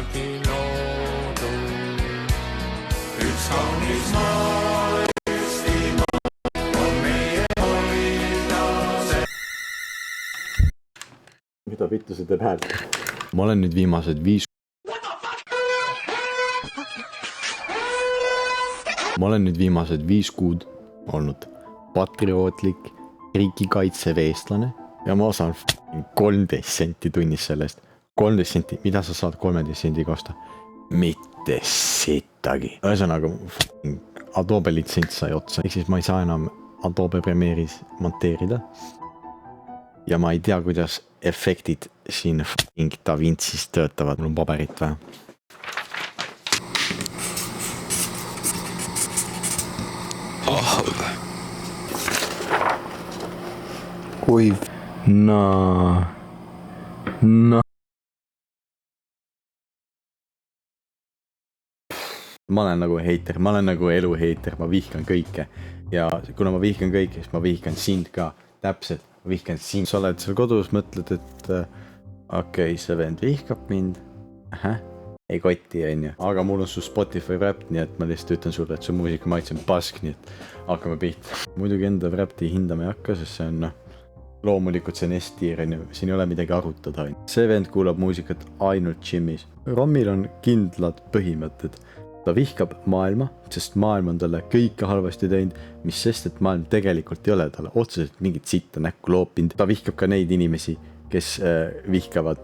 kunagi loodud. Üks kaunis maa, Eestimaa on meie hoida see. Mida vittu see teeb häält? Ma olen nüüd viimased 5 kuud olnud patriootlik riigikaitseveestlane ja ma saan 13 senti tunnis sellest. 13 senti, mida sa saad 13 sendi kosta? Mitte sittagi. Ühesõnaga, Adobe litsents sai otsa. Ehk siis ma ei saa enam Adobe Premiere'is monteerida. Ja ma ei tea, kuidas efektid siin DaVincis töötavad. Mul on paberit vähe. Kuiv. No. Ma olen nagu heiter, ma olen nagu elu heiter, ma vihkan kõike. Ja kuna ma vihkan kõike, siis ma vihkan sind ka. Täpselt, ma vihkan sind. Sa oled seal kodus, mõtled, et okei, see vend vihkab mind. Ei kotti, on ju. Aga mul on su Spotify rap, nii et ma lihtsalt ütlen sulle, et su muusika maitse on pask, nii et hakkame pihta. Muidugi enda rapti hindama ei hakka, sest see on loomulikult see on S-tier, siin ei ole midagi arutada. See vend kuulab muusikat ainult džimis. Rommil on kindlad põhimõtted. Ta vihkab maailma, sest maailm on talle kõike halvasti teinud, mis sest, et maailm tegelikult ei ole talle otseselt mingit sitta näkku loopinud. Ta vihkab ka neid inimesi, kes vihkavad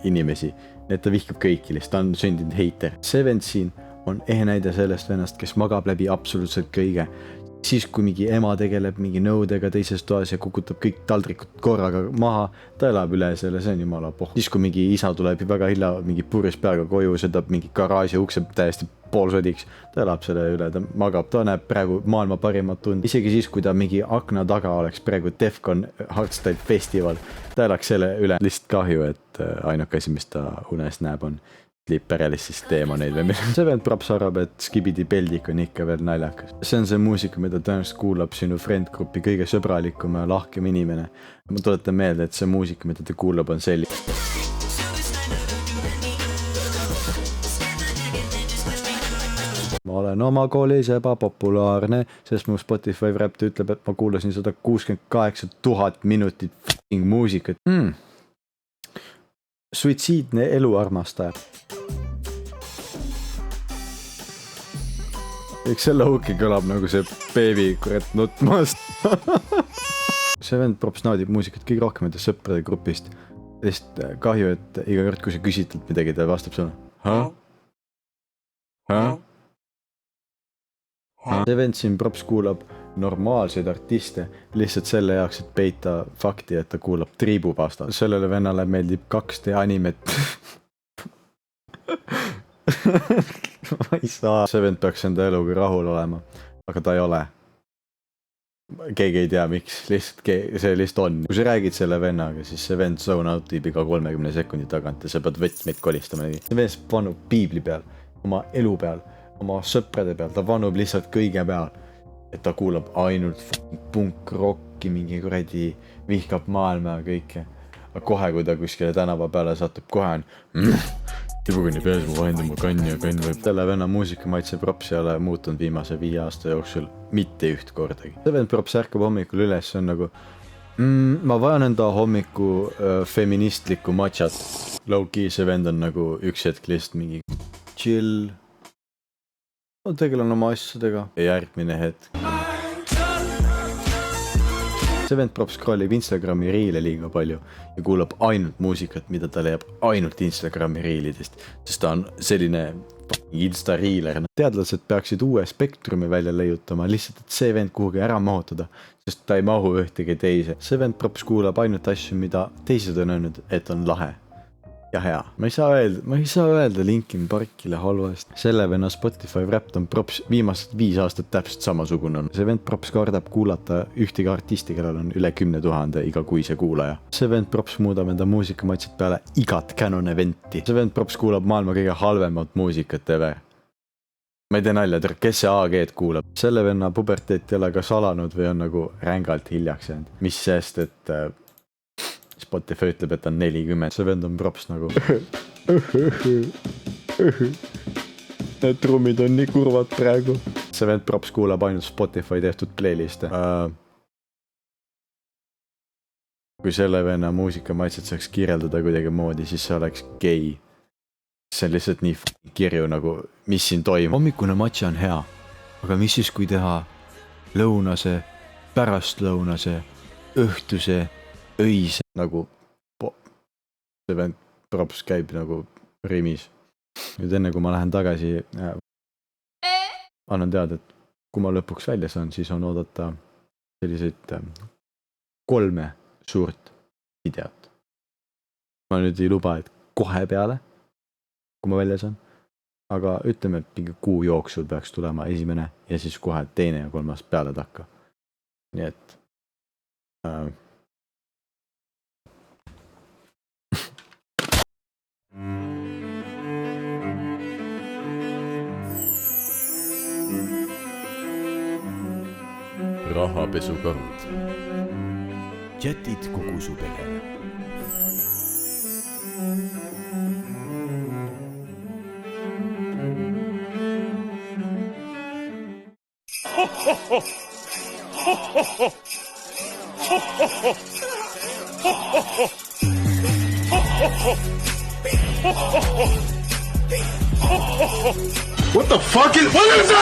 inimesi. Need ta vihkab kõiki, ta on sündinud heiter. See vend siin on ehe näide sellest vennast, kes magab läbi absoluutselt kõige. Siis kui mingi ema tegeleb mingi nõudega teises toas ja kukutab kõik taldrikud korraga maha, ta elab üle selle, see on jumala pohv. Siis kui mingi isa tuleb väga hilja mingi purjus peaga koju, sõdab mingi garaaži ukse täiesti poolsodiks, ta elab selle üle, ta magab, ta näeb praegu maailma parimat tund. Isegi siis, kui ta mingi akna taga oleks praegu Defcon Hardstyle festival, ta elaks selle üle. Lihtsalt kahju, et ainuke asi, mis ta unes näeb, on perelistest teemoneid või mida. See vend praps arvab, et Skibidi Peldik on ikka veel naljakas. See on see muusika, mida tõenäoliselt kuulab sinu friendgrupi kõige sõbralikum ja lahkem inimene. Ma tuletan meelde, et see muusika, mida ta kuulab, on selline. Ma olen oma koolis ebapopulaarne, sest mu Spotify rap ütleb, et ma kuulasin 168 000 minutit f***ing muusikat. Suitsiidne eluarmastaja. Eks selle huki kõlab nagu see beebi kurat nutmast. See vend props naudib muusikat kõige rohkem enda sõprade grupist. Lihtsalt kahju, et iga kord, kui sa küsitled midagi, ta vastab sulle. See vend siin props kuulab normaalseid artiste lihtsalt selle jaoks, et peita fakti, et ta kuulab triibupasta. Sellele vennale meeldib 2D animet. Ma ei saa. See vend peaks enda eluga rahul olema, aga ta ei ole. Keegi ei tea, miks. See lihtsalt on. Kui sa räägid selle vennaga, siis see vend zone out viib iga 30 sekundi tagant ja sa pead võtmeid kolistama. See vend vanub piibli peal, oma elu peal, oma sõprade peal. Ta vanub lihtsalt kõige peal. Et ta kuulab ainult punk-rocki, mingi kuradi vihkab maailma ja kõike. Aga kohe, kui ta kuskile tänava peale satub, kohe on tibukani peas, ma vahendan mu kann ja kann võib. Selle venna muusika maitse props ei ole muutunud viimase 5 aasta jooksul mitte üht kordagi. See vend props ärkab hommikul üles, see on nagu ma vajan enda hommiku feministlikku matšat. Low-key see vend on nagu üks hetk lihtsalt mingi chill. Ma tegelen oma asjadega. Ja järgmine hetk. See vend props scrollib Instagrami riile liiga palju ja kuulab ainult muusikat, mida ta leiab ainult Instagrami riilidest, sest ta on selline Insta-riiler. Teadlased peaksid uue spektrumi välja leiutama, lihtsalt et see vend kuhugi ära mahutada, sest ta ei mahu ühtegi teise. See vend props kuulab ainult asju, mida teised on öelnud, et on lahe. Ja hea. Ma ei saa öelda Linkin Parkile halvast. Selle venna Spotify rap on props viimased 5 aastat täpselt samasugune on. See vend props kardab kuulata ühtegi artisti, kellel on üle 10 000 iga kuise kuulaja. See vend props muudab enda muusikamatsid peale igat Canon eventi. See vend props kuulab maailma kõige halvemat muusikat ever. Ma ei tee nalja, kes see AG-d kuulab. Selle venna puberteet ei ole kas alanud või on nagu rängalt hiljaks jäänud. Mis sest, et Spotify ütleb, et on 40. See vend on props nagu Need trummid on nii kurvad praegu. See vend props kuulab ainult Spotify tehtud playliste. Kui selle venna muusikamaitset saaks kirjeldada kuidagi moodi, siis see oleks gei. See on lihtsalt nii kirju nagu, mis siin toimub. Hommikune matša on hea, aga mis siis kui teha lõunase, pärastlõunase, õhtuse, öise nagu see vend props käib nagu rimis. Nüüd enne kui ma lähen tagasi, annan teada, et kui ma lõpuks välja saan, siis on oodata selliseid 3 suurt videot. Ma nüüd ei luba, et kohe peale, kui ma välja saan, aga ütleme, et mingi kuu jooksul peaks tulema esimene ja siis kohe teine ja 3. peale takka. Nii et rahapesukarud. Jätid kogu su perele. What the fuck is that?